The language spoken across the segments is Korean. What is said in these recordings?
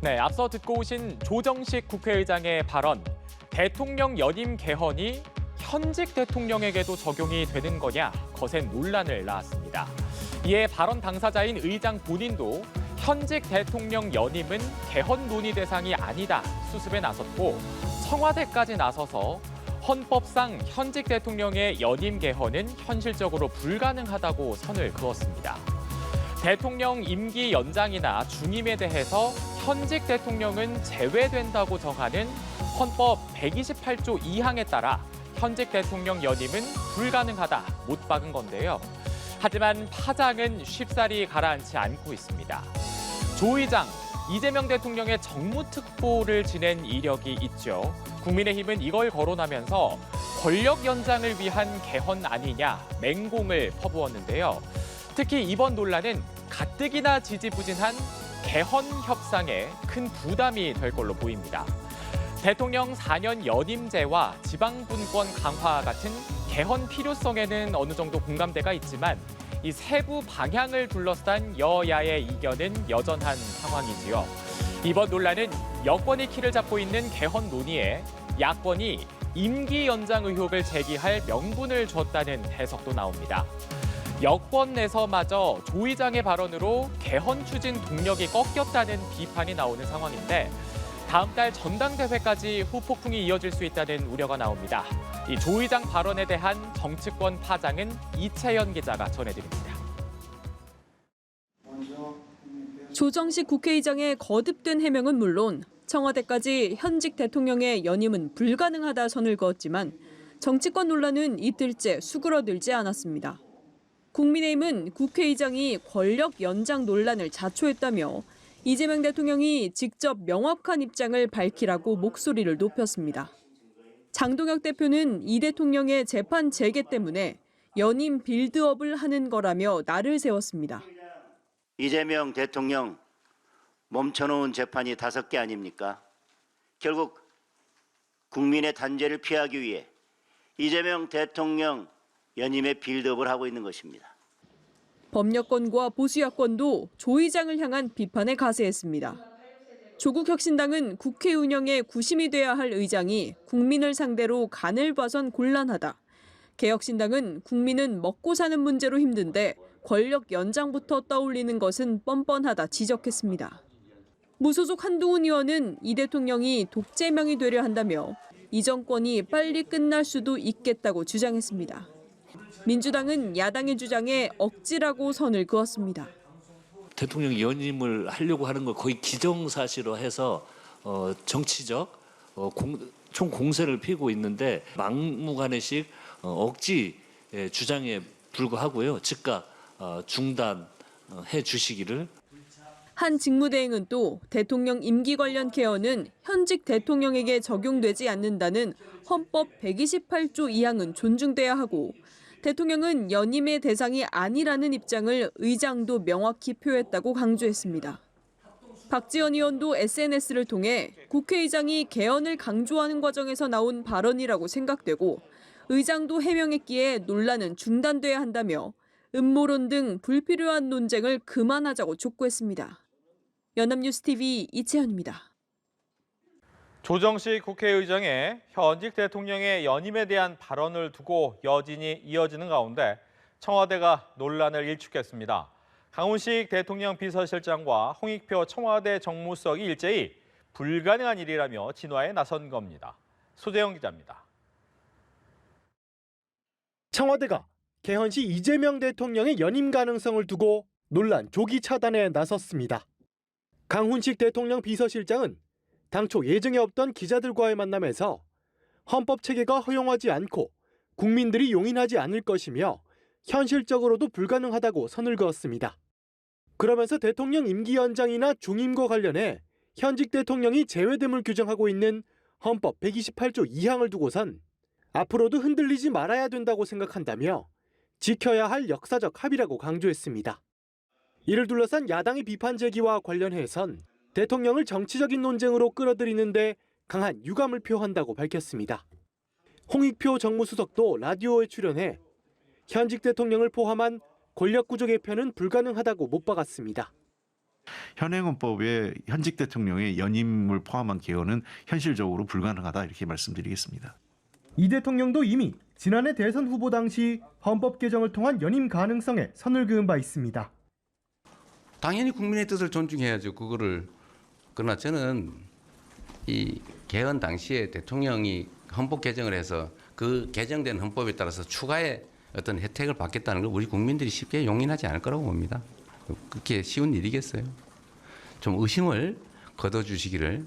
네, 앞서 듣고 오신 조정식 국회의장의 발언. 대통령 연임 개헌이 현직 대통령에게도 적용이 되는 거냐 거센 논란을 낳았습니다. 이에 발언 당사자인 의장 본인도 현직 대통령 연임은 개헌 논의 대상이 아니다 수습에 나섰고 청와대까지 나서서 헌법상 현직 대통령의 연임 개헌은 현실적으로 불가능하다고 선을 그었습니다. 대통령 임기 연장이나 중임에 대해서 현직 대통령은 제외된다고 정하는 헌법 128조 2항에 따라 현직 대통령 연임은 불가능하다 못 박은 건데요. 하지만 파장은 쉽사리 가라앉지 않고 있습니다. 조 의장, 이재명 대통령의 정무특보를 지낸 이력이 있죠. 국민의힘은 이걸 거론하면서 권력 연장을 위한 개헌 아니냐 맹공을 퍼부었는데요. 특히 이번 논란은 가뜩이나 지지부진한 개헌 협상에 큰 부담이 될 걸로 보입니다. 대통령 4년 연임제와 지방분권 강화 같은 개헌 필요성에는 어느 정도 공감대가 있지만 이 세부 방향을 둘러싼 여야의 이견은 여전한 상황이지요. 이번 논란은 여권이 키를 잡고 있는 개헌 논의에 야권이 임기 연장 의혹을 제기할 명분을 줬다는 해석도 나옵니다. 여권 내서마저 조 의장의 발언으로 개헌 추진 동력이 꺾였다는 비판이 나오는 상황인데 다음 달 전당대회까지 후폭풍이 이어질 수 있다는 우려가 나옵니다. 이 조 의장 발언에 대한 정치권 파장은 이채연 기자가 전해드립니다. 조정식 국회의장의 거듭된 해명은 물론 청와대까지 현직 대통령의 연임은 불가능하다 선을 그었지만 정치권 논란은 이틀째 수그러들지 않았습니다. 국민의힘은 국회의장이 권력 연장 논란을 자초했다며 이재명 대통령이 직접 명확한 입장을 밝히라고 목소리를 높였습니다. 장동혁 대표는 이 대통령의 재판 재개 때문에 연임 빌드업을 하는 거라며 날을 세웠습니다. 이재명 대통령 멈춰놓은 재판이 5개 아닙니까? 결국 국민의 단죄를 피하기 위해 이재명 대통령 연임의 빌드업을 하고 있는 것입니다. 법여권과 보수야권도 조 의장을 향한 비판에 가세했습니다. 조국혁신당은 국회 운영에 구심이 돼야 할 의장이 국민을 상대로 간을 봐선 곤란하다. 개혁신당은 국민은 먹고 사는 문제로 힘든데 권력 연장부터 떠올리는 것은 뻔뻔하다 지적했습니다. 무소속 한동훈 의원은 이 대통령이 독재명이 되려 한다며 이 정권이 빨리 끝날 수도 있겠다고 주장했습니다. 민주당은 야당의 주장에 억지라고 선을 그었습니다. 대통령 연임을 하려고 하는 걸 거의 기정사실로 해서 정치적 총 공세를 피우고 있는데 막무가내식 억지 주장에 불과하고요. 즉각 중단해 주시기를. 한 직무대행은 또 대통령 임기 관련 개헌은 현직 대통령에게 적용되지 않는다는 헌법 128조 2항은 존중돼야 하고 대통령은 연임의 대상이 아니라는 입장을 의장도 명확히 표했다고 강조했습니다. 박지원 의원도 SNS를 통해 국회의장이 개헌을 강조하는 과정에서 나온 발언이라고 생각되고 의장도 해명했기에 논란은 중단돼야 한다며 음모론 등 불필요한 논쟁을 그만하자고 촉구했습니다. 연합뉴스TV 이채연입니다. 조정식 국회의장의 현직 대통령의 연임에 대한 발언을 두고 여진이 이어지는 가운데 청와대가 논란을 일축했습니다. 강훈식 대통령 비서실장과 홍익표 청와대 정무수석이 일제히 불가능한 일이라며 진화에 나선 겁니다. 소재영 기자입니다. 청와대가 개헌 시 이재명 대통령의 연임 가능성을 두고 논란 조기 차단에 나섰습니다. 강훈식 대통령 비서실장은 당초 예정에 없던 기자들과의 만남에서 헌법 체계가 허용하지 않고 국민들이 용인하지 않을 것이며 현실적으로도 불가능하다고 선을 그었습니다. 그러면서 대통령 임기 연장이나 중임과 관련해 현직 대통령이 제외됨을 규정하고 있는 헌법 128조 2항을 두고선 앞으로도 흔들리지 말아야 된다고 생각한다며 지켜야 할 역사적 합의라고 강조했습니다. 이를 둘러싼 야당의 비판 제기와 관련해선 대통령을 정치적인 논쟁으로 끌어들이는데 강한 유감을 표한다고 밝혔습니다. 홍익표 정무수석도 라디오에 출연해 현직 대통령을 포함한 권력구조 개편은 불가능하다고 못 박았습니다. 현행 헌법에 현직 대통령의 연임을 포함한 개헌은 현실적으로 불가능하다 이렇게 말씀드리겠습니다. 이 대통령도 이미 지난해 대선 후보 당시 헌법 개정을 통한 연임 가능성에 선을 그은 바 있습니다. 당연히 국민의 뜻을 존중해야죠. 그거를. 그러나 저는 이 개헌 당시에 대통령이 헌법 개정을 해서 그 개정된 헌법에 따라서 추가의 어떤 혜택을 받겠다는 걸 우리 국민들이 쉽게 용인하지 않을 거라고 봅니다. 그렇게 쉬운 일이겠어요. 좀 의심을 거둬주시기를.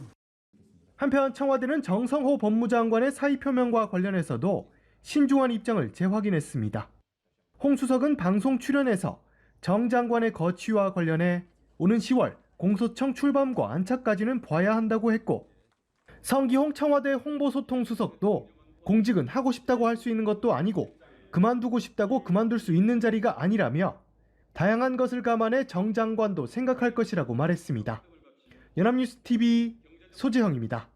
한편 청와대는 정성호 법무장관의 사의 표명과 관련해서도 신중한 입장을 재확인했습니다. 홍 수석은 방송 출연에서 정 장관의 거취와 관련해 오는 10월 공소청 출범과 안착까지는 봐야 한다고 했고, 성기홍 청와대 홍보소통수석도 공직은 하고 싶다고 할 수 있는 것도 아니고 그만두고 싶다고 그만둘 수 있는 자리가 아니라며 다양한 것을 감안해 정 장관도 생각할 것이라고 말했습니다. 연합뉴스 TV 소재형입니다.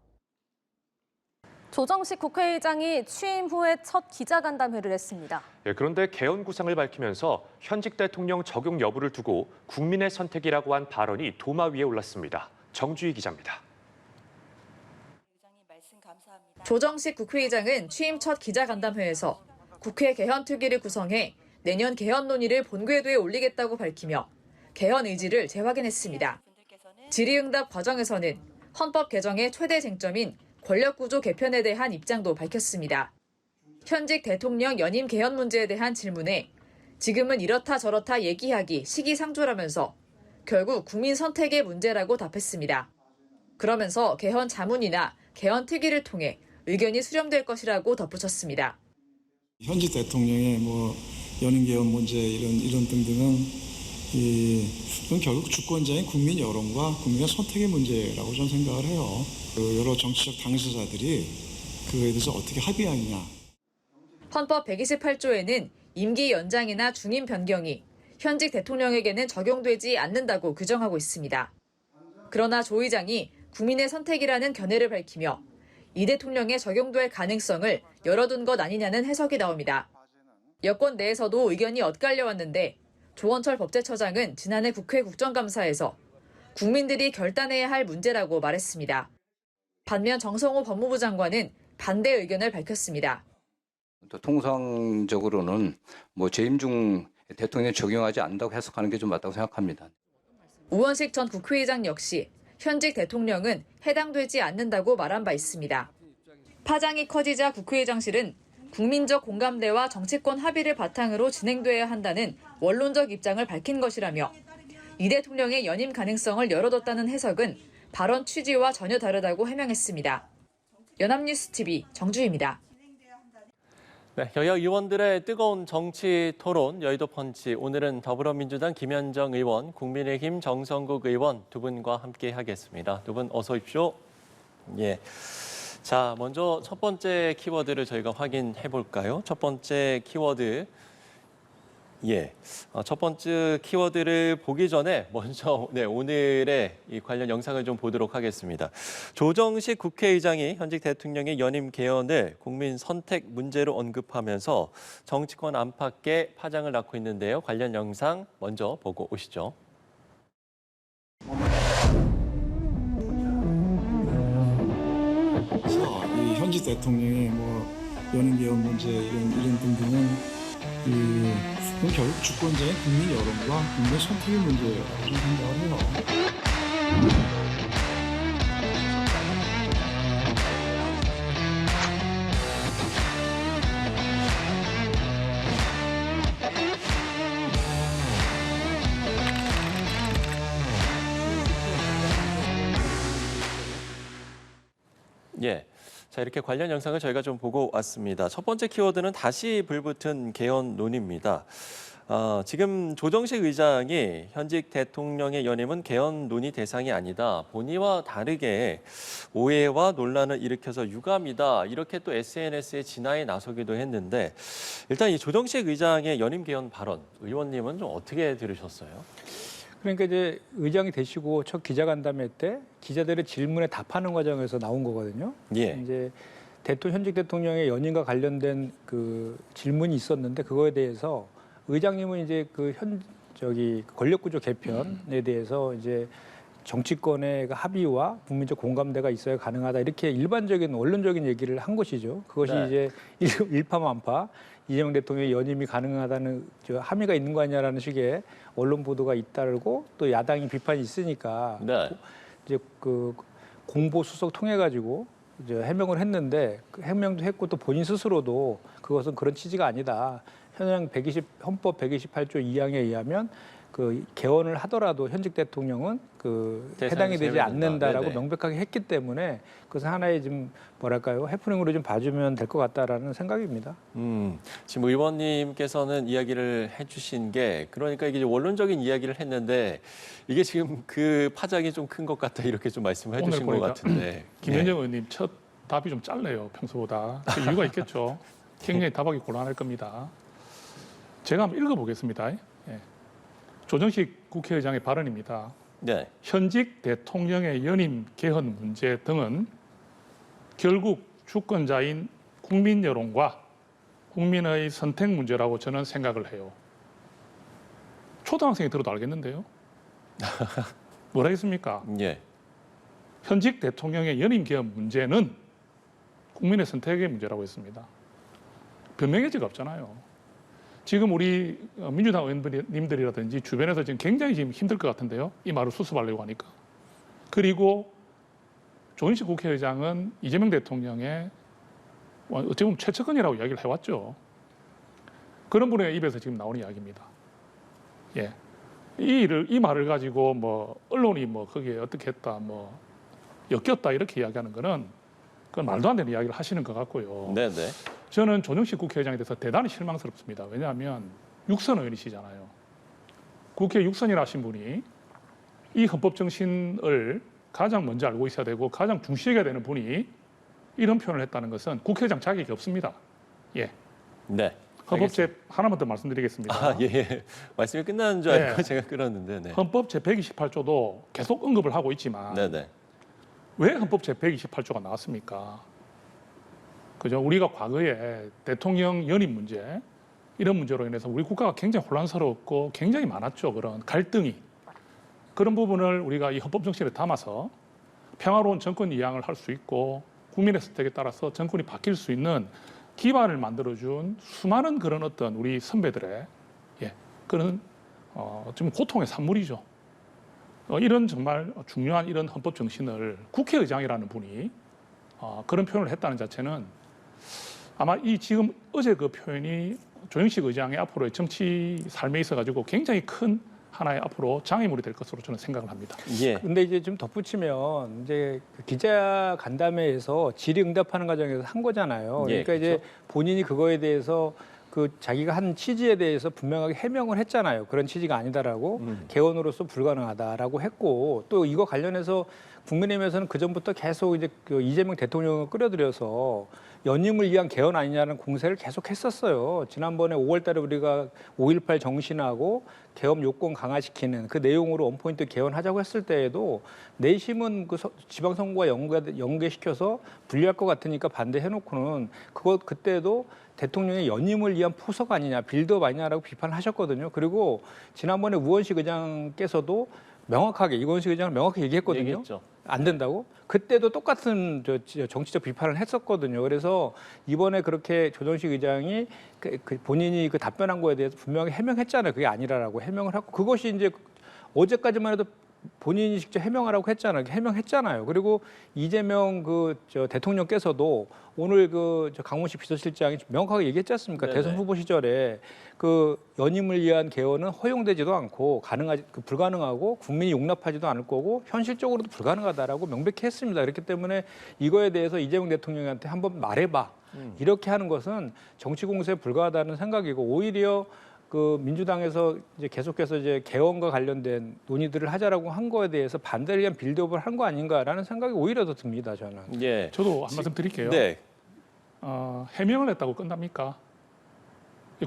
조정식 국회의장이 취임 후에 첫 기자간담회를 했습니다. 그런데 개헌 구상을 밝히면서 현직 대통령 적용 여부를 두고 국민의 선택이라고 한 발언이 도마 위에 올랐습니다. 정주희 기자입니다. 조정식 국회의장은 취임 첫 기자간담회에서 국회 개헌특위를 구성해 내년 개헌 논의를 본궤도에 올리겠다고 밝히며 개헌 의지를 재확인했습니다. 질의응답 과정에서는 헌법 개정의 최대 쟁점인 권력구조 개편에 대한 입장도 밝혔습니다. 현직 대통령 연임 개헌 문제에 대한 질문에 지금은 이렇다 저렇다 얘기하기 시기상조라면서 결국 국민 선택의 문제라고 답했습니다. 그러면서 개헌 자문이나 개헌 특위를 통해 의견이 수렴될 것이라고 덧붙였습니다. 현직 대통령의 연임 개헌 문제 이런 등등은 그건 결국 주권자인 국민 여론과 국민의 선택의 문제라고 저는 생각을 해요. 여러 정치적 당사자들이 그거에 대해서 어떻게 합의하느냐. 헌법 128조에는 임기 연장이나 중임 변경이 현직 대통령에게는 적용되지 않는다고 규정하고 있습니다. 그러나 조 의장이 국민의 선택이라는 견해를 밝히며 이 대통령에 적용될 가능성을 열어둔 것 아니냐는 해석이 나옵니다. 여권 내에서도 의견이 엇갈려 왔는데 조원철 법제처장은 지난해 국회 국정감사에서 국민들이 결단해야 할 문제라고 말했습니다. 반면 정성호 법무부 장관은 반대 의견을 밝혔습니다. 통상적으로는 재임 중 대통령이 적용하지 않는다고 해석하는 게 좀 맞다고 생각합니다. 우원식 전 국회의장 역시 현직 대통령은 해당되지 않는다고 말한 바 있습니다. 파장이 커지자 국회의장실은 국민적 공감대와 정치권 합의를 바탕으로 진행돼야 한다는 원론적 입장을 밝힌 것이라며 이 대통령의 연임 가능성을 열어뒀다는 해석은 발언 취지와 전혀 다르다고 해명했습니다. 연합뉴스 TV 정주희입니다. 네, 여야 의원들의 뜨거운 정치 토론 여의도 펀치. 오늘은 더불어민주당 김현정 의원, 국민의힘 정성국 의원 두 분과 함께 하겠습니다. 두 분 어서 오십시오. 예. 자, 먼저 첫 번째 키워드를 저희가 확인해 볼까요? 첫 번째 키워드. 첫 번째 키워드를 보기 전에 먼저 오늘의 이 관련 영상을 좀 보도록 하겠습니다. 조정식 국회의장이 현직 대통령의 연임 개헌을 국민 선택 문제로 언급하면서 정치권 안팎에 파장을 낳고 있는데요. 관련 영상 먼저 보고 오시죠. 이 현직 대통령의 연임 개헌 문제 이런 등등은 그건 결국 주권자인 국민 여론과 국민의 선택의 문제라고 생각을 해요. 예. 자, 이렇게 관련 영상을 저희가 좀 보고 왔습니다. 첫 번째 키워드는 다시 불붙은 개헌 논의입니다. 지금 조정식 의장이 현직 대통령의 연임은 개헌 논의 대상이 아니다. 본의와 다르게 오해와 논란을 일으켜서 유감이다. 이렇게 또 SNS에 진화에 나서기도 했는데 일단 이 조정식 의장의 연임 개헌 발언, 의원님은 좀 어떻게 들으셨어요? 그러니까 이제 의장이 되시고 첫 기자간담회 때 기자들의 질문에 답하는 과정에서 나온 거거든요. 예. 이제 현직 대통령의 연임과 관련된 그 질문이 있었는데 그거에 대해서 의장님은 이제 권력구조 개편에 대해서 이제 정치권의 그 합의와 국민적 공감대가 있어야 가능하다 이렇게 일반적인 원론적인 얘기를 한 것이죠. 그것이 네. 이제 일파만파 이재명 대통령의 연임이 가능하다는 함의가 있는 거 아니냐라는 식의 언론 보도가 잇따르고 또 야당이 비판이 있으니까 네. 이제 그 공보 수석 통해 가지고 이제 해명을 했는데 그 해명도 했고 또 본인 스스로도 그것은 그런 취지가 아니다. 헌법 128조 2항에 의하면 그 개헌을 하더라도 현직 대통령은 그 해당이 되지 않는다라고 네네. 명백하게 했기 때문에 그것은 하나의 좀 뭐랄까요 해프닝으로 좀 봐주면 될 것 같다라는 생각입니다. 지금 의원님께서는 이야기를 해주신 게 그러니까 이게 원론적인 이야기를 했는데 이게 지금 그 파장이 좀 큰 것 같다 이렇게 좀 말씀을 해주신 것 같은데 김현정 의원님 첫 답이 좀 짧네요 평소보다. 그 이유가 있겠죠. 굉장히 답하기 곤란할 겁니다. 제가 한번 읽어보겠습니다. 예. 조정식 국회의장의 발언입니다. 네. 현직 대통령의 연임 개헌 문제 등은 결국 주권자인 국민 여론과 국민의 선택 문제라고 저는 생각을 해요. 초등학생이 들어도 알겠는데요. 뭐라겠습니까? 예. 현직 대통령의 연임 개헌 문제는 국민의 선택의 문제라고 했습니다. 변명의 여지가 없잖아요. 지금 우리 민주당 의원님들이라든지 주변에서 지금 굉장히 지금 힘들 것 같은데요. 이 말을 수습하려고 하니까. 그리고 조인식 국회의장은 이재명 대통령의 어찌 보면 최측근이라고 이야기를 해왔죠. 그런 분의 입에서 지금 나오는 이야기입니다. 예. 이 말을 가지고 뭐 언론이 뭐 거기에 어떻게 했다, 뭐 엮였다 이렇게 이야기하는 거는 그건 말도 안 되는 이야기를 하시는 것 같고요. 네네. 저는 조정식 국회의장에 대해서 대단히 실망스럽습니다. 왜냐하면 육선 의원이시잖아요. 국회 육선이라 하신 분이 이 헌법 정신을 가장 먼저 알고 있어야 되고 가장 중시해야 되는 분이 이런 표현을 했다는 것은 국회의장 자격이 없습니다. 예. 네. 헌법 제 하나만 더 말씀드리겠습니다. 아, 예. 말씀이 끝나는 줄 알고 제가 끌었는데. 네. 헌법 제 128조도 계속 언급을 하고 있지만 네네. 왜 헌법 제 128조가 나왔습니까? 그죠? 우리가 과거에 대통령 연임 문제 이런 문제로 인해서 우리 국가가 굉장히 혼란스럽고 굉장히 많았죠. 그런 갈등이. 그런 부분을 우리가 이 헌법 정신에 담아서 평화로운 정권 이양을 할 수 있고 국민의 선택에 따라서 정권이 바뀔 수 있는 기반을 만들어준 수많은 그런 어떤 우리 선배들의 그런 좀 고통의 산물이죠. 이런 정말 중요한 이런 헌법 정신을 국회의장이라는 분이 그런 표현을 했다는 자체는 아마 이 지금 어제 그 표현이 조영식 의장의 앞으로의 정치 삶에 있어가지고 굉장히 큰 하나의 앞으로 장애물이 될 것으로 저는 생각을 합니다. 예. 근데 이제 좀 덧붙이면 이제 그 기자 간담회에서 질의응답하는 과정에서 한 거잖아요. 예, 그러니까 이제 그렇죠. 본인이 그거에 대해서 그 자기가 한 취지에 대해서 분명하게 해명을 했잖아요. 그런 취지가 아니다라고 개헌으로서 불가능하다라고 했고 또 이거 관련해서 국민의힘에서는 그 전부터 계속 이제 그 이재명 대통령을 끌어들여서 연임을 위한 개헌 아니냐는 공세를 계속 했었어요. 지난번에 5월달에 우리가 5.18 정신하고 개헌 요건 강화시키는 그 내용으로 원포인트 개헌하자고 했을 때에도 내심은 그 지방선거와 연계시켜서 불리할 것 같으니까 반대해놓고는 그때도 대통령의 연임을 위한 포석 아니냐, 빌드업 아니냐라고 비판을 하셨거든요. 그리고 지난번에 우원식 의장께서도 명확하게 이건식 의장을 명확히 얘기했거든요. 얘기했죠. 안 된다고? 그때도 똑같은 정치적 비판을 했었거든요. 그래서 이번에 그렇게 조정식 의장이 본인이 그 답변한 거에 대해서 분명히 해명했잖아요. 그게 아니라라고 해명을 하고 그것이 이제 어제까지만 해도 본인이 직접 해명하라고 해명했잖아요. 그리고 이재명 대통령께서도 오늘 강훈식 비서실장이 명확하게 얘기했지 않습니까? 네네. 대선 후보 시절에 그 연임을 위한 개헌은 허용되지도 않고 불가능하고 국민이 용납하지도 않을 거고 현실적으로도 불가능하다라고 명백히 했습니다. 그렇기 때문에 이거에 대해서 이재명 대통령한테 한번 말해봐. 이렇게 하는 것은 정치 공세에 불과하다는 생각이고 오히려 그 민주당에서 이제 계속해서 이제 개헌과 관련된 논의들을 하자라고 한 거에 대해서 반대를 위한 빌드업을 한 거 아닌가라는 생각이 오히려 더 듭니다. 저는. 예. 저도 한 말씀 드릴게요. 네. 해명을 했다고 끝납니까?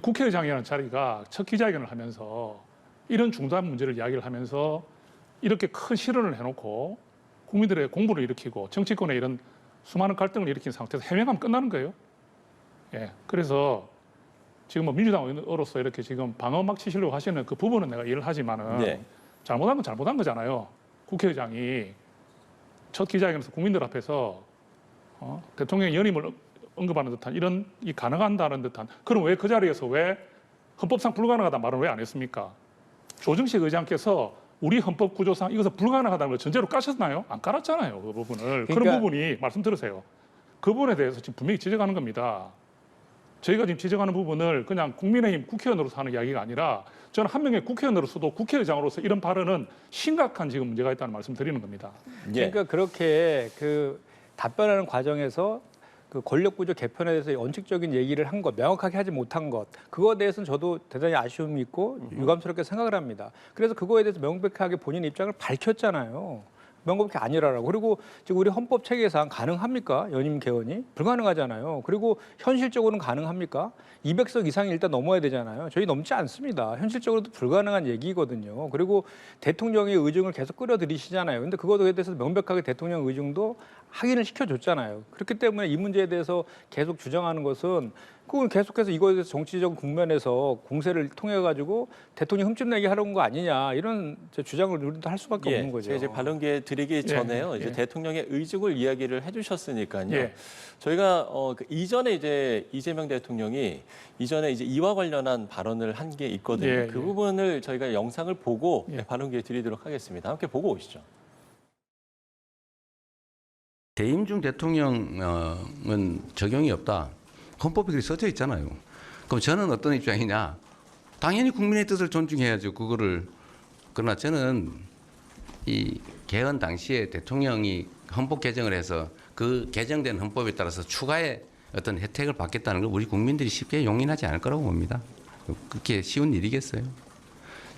국회의장이라는 자리가 첫 기자회견을 하면서 이런 중대한 문제를 이야기를 하면서 이렇게 큰 실언을 해놓고 국민들의 공분을 일으키고 정치권에 이런 수많은 갈등을 일으킨 상태에서 해명하면 끝나는 거예요. 예. 그래서 지금 뭐 민주당으로서 이렇게 지금 방어막 치시려고 하시는 그 부분은 내가 이해를 하지만은 네. 잘못한 건 잘못한 거잖아요. 국회의장이 첫 기자회견에서 국민들 앞에서 대통령의 연임을 언급하는 듯한 이런 이 가능한다는 듯한 그럼 왜 그 자리에서 왜 헌법상 불가능하다는 말을 왜 안 했습니까? 조정식 의장께서 우리 헌법 구조상 이것은 불가능하다는 걸 전제로 까셨나요? 안 깔았잖아요. 그 부분을. 그런 부분이 말씀 들으세요. 그 부분에 대해서 지금 분명히 지적하는 겁니다. 저희가 지금 지적하는 부분을 그냥 국민의힘 국회의원으로서 하는 이야기가 아니라 저는 한 명의 국회의원으로서도 국회의장으로서 이런 발언은 심각한 지금 문제가 있다는 말씀 드리는 겁니다. 그러니까 그렇게 그 답변하는 과정에서 그 권력구조 개편에 대해서 원칙적인 얘기를 한 것, 명확하게 하지 못한 것, 그거에 대해서는 저도 대단히 아쉬움이 있고 유감스럽게 생각을 합니다. 그래서 그거에 대해서 명백하게 본인 입장을 밝혔잖아요. 명백히 아니라라고. 그리고 지금 우리 헌법 체계상 가능합니까? 연임 개헌이? 불가능하잖아요. 그리고 현실적으로는 가능합니까? 200석 이상이 일단 넘어야 되잖아요. 저희 넘지 않습니다. 현실적으로도 불가능한 얘기거든요. 그리고 대통령의 의중을 계속 끌어들이시잖아요. 근데 그거에 대해서 명백하게 대통령 의중도 확인을 시켜줬잖아요. 그렇기 때문에 이 문제에 대해서 계속 주장하는 것은 그건 계속해서 이거에 대해서 정치적 국면에서 공세를 통해 가지고 대통령 흠집내게 하려는 거 아니냐 이런 주장을 우리도 할 수밖에 없는 거죠. 제가 이제 발언 기회 드리기 전에요. 이제 대통령의 의중을 이야기를 해주셨으니까요. 저희가 그 이전에 이제 이재명 대통령이 이전에 이제 이와 관련한 발언을 한 게 있거든요. 그 부분을 저희가 영상을 보고 발언 기회 드리도록 하겠습니다. 함께 보고 오시죠. 대임 중 대통령은 적용이 없다. 헌법에 그렇게 써져 있잖아요. 그럼 저는 어떤 입장이냐? 당연히 국민의 뜻을 존중해야죠. 그거를. 그러나 저는 이 개헌 당시에 대통령이 헌법 개정을 해서 그 개정된 헌법에 따라서 추가의 어떤 혜택을 받겠다는 걸 우리 국민들이 쉽게 용인하지 않을 거라고 봅니다. 그렇게 쉬운 일이겠어요?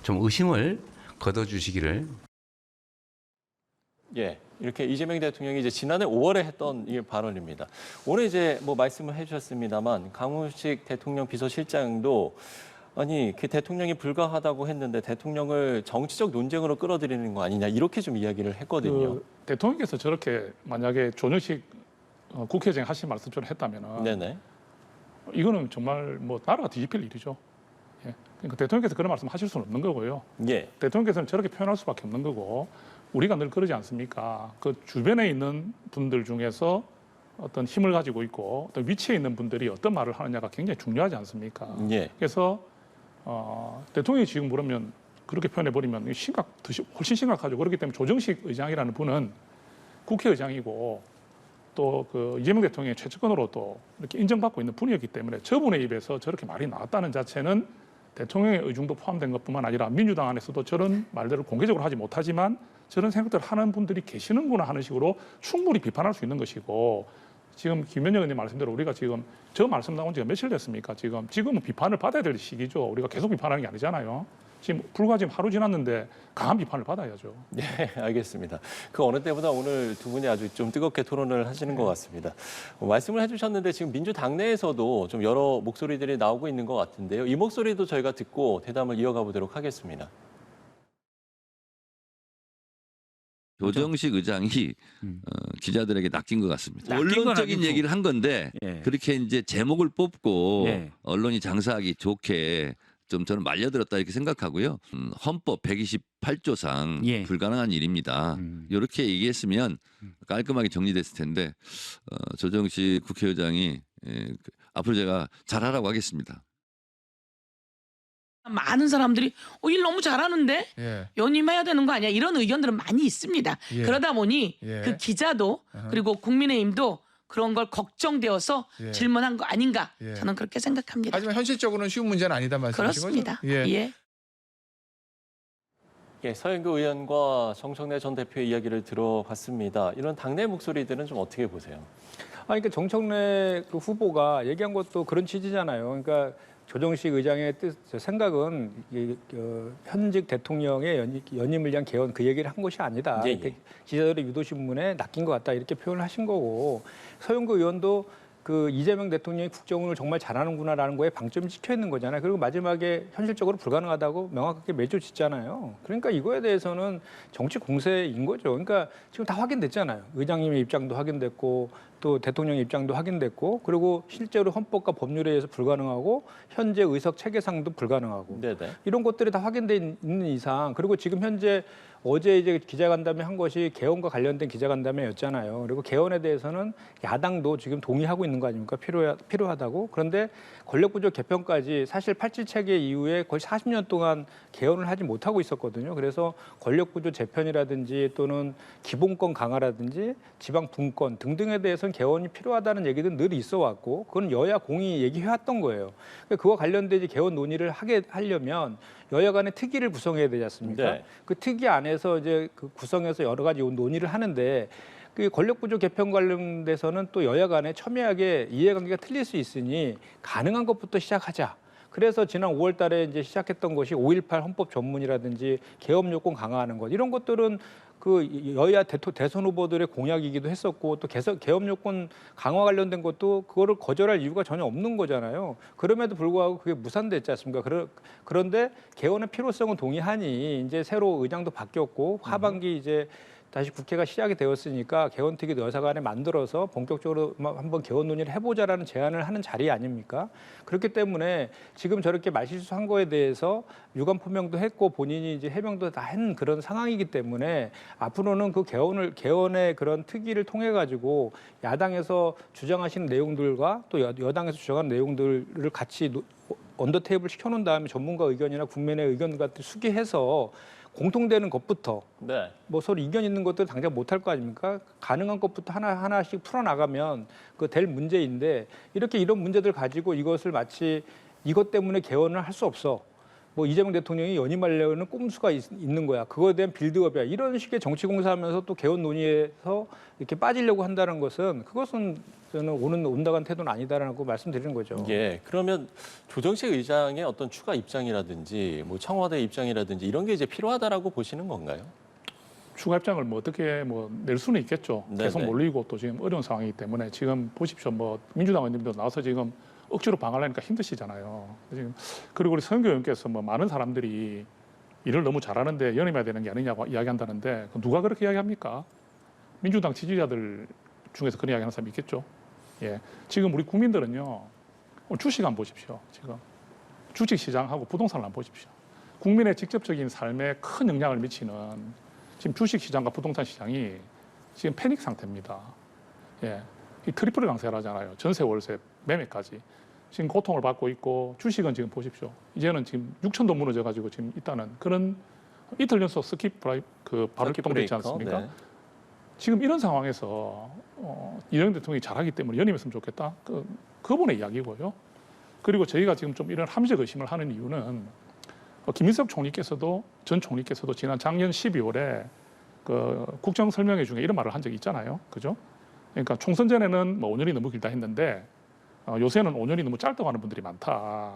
좀 의심을 걷어주시기를. 이렇게 이재명 대통령이 이제 지난해 5월에 했던 이 발언입니다. 오늘 이제 뭐 말씀을 해주셨습니다만 강훈식 대통령 비서실장도 아니 그 대통령이 불가하다고 했는데 대통령을 정치적 논쟁으로 끌어들이는 거 아니냐 이렇게 좀 이야기를 했거든요. 그 대통령께서 저렇게 만약에 조정식 국회의장 하신 말씀처럼 했다면은 이거는 정말 뭐 나라가 뒤집힐 일이죠. 그러니까 대통령께서 그런 말씀 하실 수는 없는 거고요. 대통령께서는 저렇게 표현할 수밖에 없는 거고. 우리가 늘 그러지 않습니까? 그 주변에 있는 분들 중에서 어떤 힘을 가지고 있고 어떤 위치에 있는 분들이 어떤 말을 하느냐가 굉장히 중요하지 않습니까? 그래서 대통령이 지금 그러면 그렇게 표현해버리면 훨씬 심각하죠. 그렇기 때문에 조정식 의장이라는 분은 국회의장이고 또 그 이재명 대통령의 최측근으로 또 이렇게 인정받고 있는 분이었기 때문에 저분의 입에서 저렇게 말이 나왔다는 자체는 대통령의 의중도 포함된 것뿐만 아니라 민주당 안에서도 저런 말들을 공개적으로 하지 못하지만 저런 생각들을 하는 분들이 계시는구나 하는 식으로 충분히 비판할 수 있는 것이고 지금 김현정 의원님 말씀대로 우리가 지금 저 말씀 나온 지가 며칠 됐습니까? 지금은 비판을 받아야 될 시기죠. 우리가 계속 비판하는 게 아니잖아요. 지금 하루 지났는데 강한 비판을 받아야죠. 알겠습니다. 그 어느 때보다 오늘 두 분이 아주 좀 뜨겁게 토론을 하시는 것 같습니다. 말씀을 해주셨는데 지금 민주당 내에서도 좀 여러 목소리들이 나오고 있는 것 같은데요. 이 목소리도 저희가 듣고 대담을 이어가 보도록 하겠습니다. 조정식 의장이 기자들에게 낚인 것 같습니다. 언론적인 얘기를 한 건데 그렇게 이제 제목을 뽑고 언론이 장사하기 좋게 좀 저는 말려들었다 이렇게 생각하고요. 헌법 128조상 불가능한 일입니다. 이렇게 얘기했으면 깔끔하게 정리됐을 텐데 조정식 국회의장이 앞으로 제가 잘하라고 하겠습니다. 많은 사람들이 일 너무 잘하는데 연임해야 되는 거 아니야 이런 의견들은 많이 있습니다. 그러다 보니 그 기자도 그리고 국민의힘도 그런 걸 걱정되어서 질문한 거 아닌가 저는 그렇게 생각합니다. 하지만 현실적으로는 쉬운 문제는 아니다 말씀이신 거죠? 그렇습니다. 서영교 의원과 정청래 전 대표의 이야기를 들어봤습니다. 이런 당내 목소리들은 좀 어떻게 보세요? 그러니까 정청래 그 후보가 얘기한 것도 그런 취지잖아요. 그러니까 조정식 의장의 생각은 현직 대통령의 연임을 위한 개헌 그 얘기를 한 것이 아니다. 기자들의 유도신문에 낚인 것 같다 이렇게 표현을 하신 거고 서영교 의원도 그 이재명 대통령이 국정을 정말 잘하는구나라는 거에 방점이 찍혀 있는 거잖아요. 그리고 마지막에 현실적으로 불가능하다고 명확하게 매주 짓잖아요. 그러니까 이거에 대해서는 정치 공세인 거죠. 그러니까 지금 다 확인됐잖아요. 의장님의 입장도 확인됐고 또 대통령 입장도 확인됐고 그리고 실제로 헌법과 법률에 의해서 불가능하고 현재 의석 체계상도 불가능하고 네네. 이런 것들이 다 확인돼 있는 이상 그리고 지금 현재 어제 이제 기자간담회 한 것이 개헌과 관련된 기자간담회였잖아요. 그리고 개헌에 대해서는 야당도 지금 동의하고 있는 거 아닙니까? 필요하다고. 그런데 권력구조 개편까지 사실 87 체계 이후에 거의 40년 동안 개헌을 하지 못하고 있었거든요. 그래서 권력구조 재편이라든지 또는 기본권 강화라든지 지방 분권 등등에 대해서는 개헌이 필요하다는 얘기도 늘 있어 왔고 그건 여야 공히 얘기해왔던 거예요. 그와 관련된 개헌 논의를 하려면 여야 간의 특위를 구성해야 되지 않습니까? 네. 그 특위 안에서 이제 그 구성해서 여러 가지 논의를 하는데 그 권력구조 개편 관련돼서는 또 여야 간에 첨예하게 이해관계가 틀릴 수 있으니 가능한 것부터 시작하자. 그래서 지난 5월 달에 이제 시작했던 것이 5.18 헌법 전문이라든지 개헌 요건 강화하는 것 이런 것들은 그 여야 대선 후보들의 공약이기도 했었고 또 개헌 요건 강화 관련된 것도 그거를 거절할 이유가 전혀 없는 거잖아요. 그럼에도 불구하고 그게 무산됐지 않습니까? 그런데 개헌의 필요성은 동의하니 이제 새로 의장도 바뀌었고 하반기 이제 다시 국회가 시작이 되었으니까 개헌특위 여사간에 만들어서 본격적으로 한번 개헌 논의를 해보자라는 제안을 하는 자리 아닙니까? 그렇기 때문에 지금 저렇게 말실수한 거에 대해서 유감 표명도 했고 본인이 이제 해명도 다 한 그런 상황이기 때문에 앞으로는 그 개헌의 그런 특위를 통해 가지고 야당에서 주장하시는 내용들과 또 여당에서 주장하는 내용들을 같이 언더 테이블 시켜놓은 다음에 전문가 의견이나 국민의 의견 같은 수기해서 공통되는 것부터 네. 뭐 서로 이견 있는 것들 당장 못할 거 아닙니까? 가능한 것부터 하나씩 풀어나가면 그 될 문제인데 이렇게 이런 문제들 가지고 이것을 마치 이것 때문에 개헌을 할 수 없어. 뭐 이재명 대통령이 연임하려는 꼼수가 있는 거야. 그거에 대한 빌드업이야. 이런 식의 정치 공세하면서 또 개헌 논의에서 이렇게 빠지려고 한다는 것은 그것은 저는 온당한 태도는 아니다라고 말씀드리는 거죠. 예, 그러면 조정식 의장의 어떤 추가 입장이라든지 뭐 청와대 입장이라든지 이런 게 이제 필요하다라고 보시는 건가요? 추가 입장을 뭐 어떻게 뭐 낼 수는 있겠죠. 네네. 계속 몰리고 또 지금 어려운 상황이기 때문에 지금 보십시오. 뭐 민주당 의원님도 나와서 지금 억지로 방하려니까 힘드시잖아요. 지금 그리고 우리 서영교 의원께서 뭐 많은 사람들이 일을 너무 잘하는데 연임해야 되는 게 아니냐고 이야기한다는데 누가 그렇게 이야기합니까? 민주당 지지자들 중에서 그런 이야기하는 사람이 있겠죠. 예, 지금 우리 국민들은요. 주식 한번 보십시오. 지금 주식시장하고 부동산을 한번 보십시오. 국민의 직접적인 삶에 큰 영향을 미치는 지금 주식시장과 부동산 시장이 지금 패닉 상태입니다. 예, 이 트리플 강세를 하잖아요. 전세, 월세, 매매까지. 지금 고통을 받고 있고 주식은 지금 보십시오. 이제는 지금 6천도 무너져가지고 지금 있다는 그런 이틀 연속 스킵 발효동돼 있지 않습니까? 네. 지금 이런 상황에서 이재명 대통령이 잘하기 때문에 연임했으면 좋겠다. 그분의 이야기고요. 그리고 저희가 지금 좀 이런 합리적 의심을 하는 이유는 김인석 총리께서도 전 총리께서도 지난 작년 12월에 그 국정 설명회 중에 이런 말을 한 적이 있잖아요. 그죠? 그러니까 총선 전에는 뭐 5년이 너무 길다 했는데 요새는 5년이 너무 짧다고 하는 분들이 많다.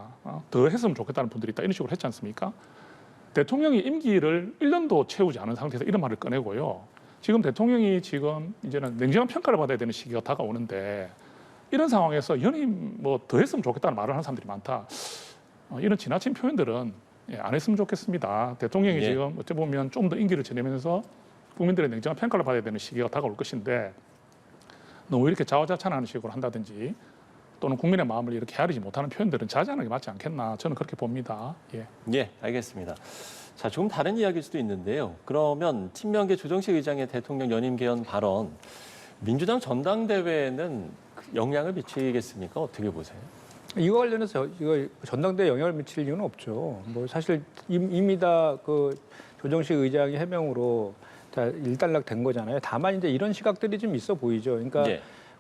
더 했으면 좋겠다는 분들이 있다. 이런 식으로 했지 않습니까? 대통령이 임기를 1년도 채우지 않은 상태에서 이런 말을 꺼내고요. 지금 대통령이 지금 이제는 냉정한 평가를 받아야 되는 시기가 다가오는데 이런 상황에서 연임 뭐 더 했으면 좋겠다는 말을 하는 사람들이 많다. 이런 지나친 표현들은 안 했으면 좋겠습니다. 대통령이 지금 어찌 보면 좀 더 임기를 지내면서 국민들의 냉정한 평가를 받아야 되는 시기가 다가올 것인데 너무 이렇게 자화자찬하는 식으로 한다든지 또는 국민의 마음을 이렇게 헤아리지 못하는 표현들은 자제하는 게 맞지 않겠나 저는 그렇게 봅니다. 예, 알겠습니다. 자, 조금 다른 이야기일 수도 있는데요. 그러면 친명계 조정식 의장의 대통령 연임 개헌 발언 민주당 전당대회에는 영향을 미치겠습니까? 어떻게 보세요? 이거 관련해서 이거 전당대에 영향을 미칠 이유는 없죠. 뭐 사실 이미 다 그 조정식 의장의 해명으로 다 일단락된 거잖아요. 다만 이제 이런 시각들이 좀 있어 보이죠. 그러니까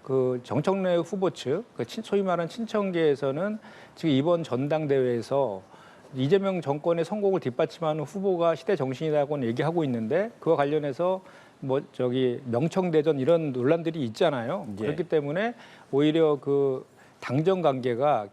그 정청래 후보 측, 소위 말하는 친청계에서는 지금 이번 전당대회에서 이재명 정권의 성공을 뒷받침하는 후보가 시대 정신이라고는 얘기하고 있는데 그와 관련해서 뭐 명청대전 이런 논란들이 있잖아요. 그렇기 때문에 오히려 그 당정 관계가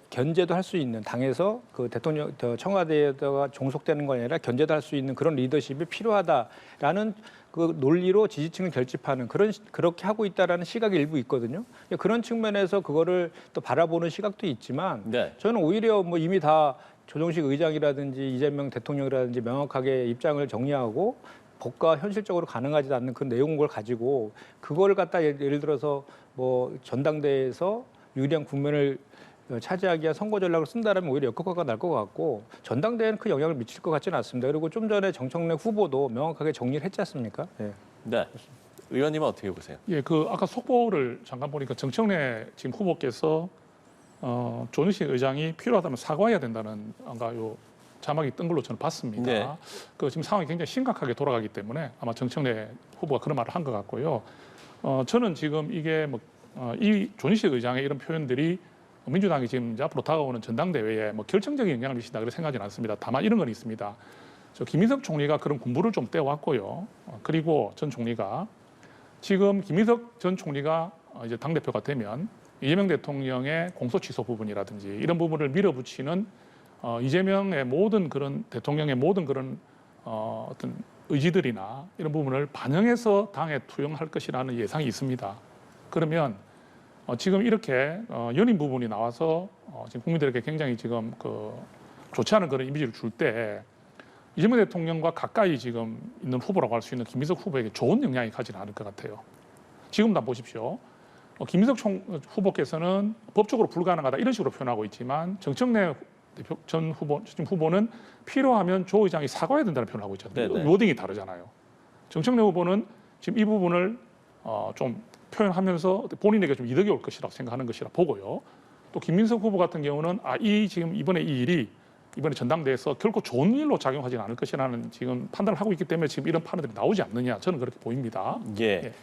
견제도 할 수 있는 당에서 그 대통령 청와대에다가 종속되는 거 아니라 견제도 할 수 있는 그런 리더십이 필요하다라는 그 논리로 지지층을 결집하는 그렇게 하고 있다라는 시각이 일부 있거든요. 그런 측면에서 그거를 또 바라보는 시각도 있지만 저는 오히려 뭐 이미 다 조정식 의장이라든지 이재명 대통령이라든지 명확하게 입장을 정리하고 법과 현실적으로 가능하지 않는 그 내용을 가지고 그거를 갖다 예를 들어서 뭐 전당대회에서 유리한 국면을 차지하기 위한 선거 전략을 쓴다라면 오히려 역효과가 날 것 같고 전당대회는 그 영향을 미칠 것 같지는 않습니다. 그리고 좀 전에 정청래 후보도 명확하게 정리를 했지 않습니까? 네. 의원님은 어떻게 보세요? 예, 그 아까 속보를 잠깐 보니까 정청래 지금 후보께서 조정식 의장이 필요하다면 사과해야 된다는 아까 요 자막이 뜬 걸로 저는 봤습니다. 네. 그 지금 상황이 굉장히 심각하게 돌아가기 때문에 아마 정청래 후보가 그런 말을 한 것 같고요. 저는 지금 이게 이 조정식 의장의 이런 표현들이 민주당이 지금 이제 앞으로 다가오는 전당대회에 뭐 결정적인 영향을 미친다 그렇게 생각하지는 않습니다. 다만 이런 건 있습니다. 김인석 총리가 그런 군부를 좀 떼왔고요. 그리고 전 총리가 지금 김인석 전 총리가 이제 당대표가 되면 이재명 대통령의 공소 취소 부분이라든지 이런 부분을 밀어붙이는 이재명의 모든 그런 대통령의 모든 그런 어떤 의지들이나 이런 부분을 반영해서 당에 투영할 것이라는 예상이 있습니다. 그러면 지금 이렇게 연임 부분이 나와서 지금 국민들에게 굉장히 지금 좋지 않은 그런 이미지를 줄 때 이재명 대통령과 가까이 지금 있는 후보라고 할 수 있는 김인석 후보에게 좋은 영향이 가지는 않을 것 같아요. 지금 다 보십시오. 김인석 후보께서는 법적으로 불가능하다 이런 식으로 표현하고 있지만 정청래 전 후보는 필요하면 조 의장이 사과해야 된다는 표현을 하고 있잖아요. 워딩이 다르잖아요. 정청래 후보는 지금 이 부분을 좀 표현하면서 본인에게 좀 이득이 올 것이라고 생각하는 것이라 보고요. 또 김민석 후보 같은 경우는 지금 이번에 이 일이 이번에 전당대회에서 결코 좋은 일로 작용하지는 않을 것이라는 지금 판단을 하고 있기 때문에 지금 이런 판단들이 나오지 않느냐 저는 그렇게 보입니다. 예.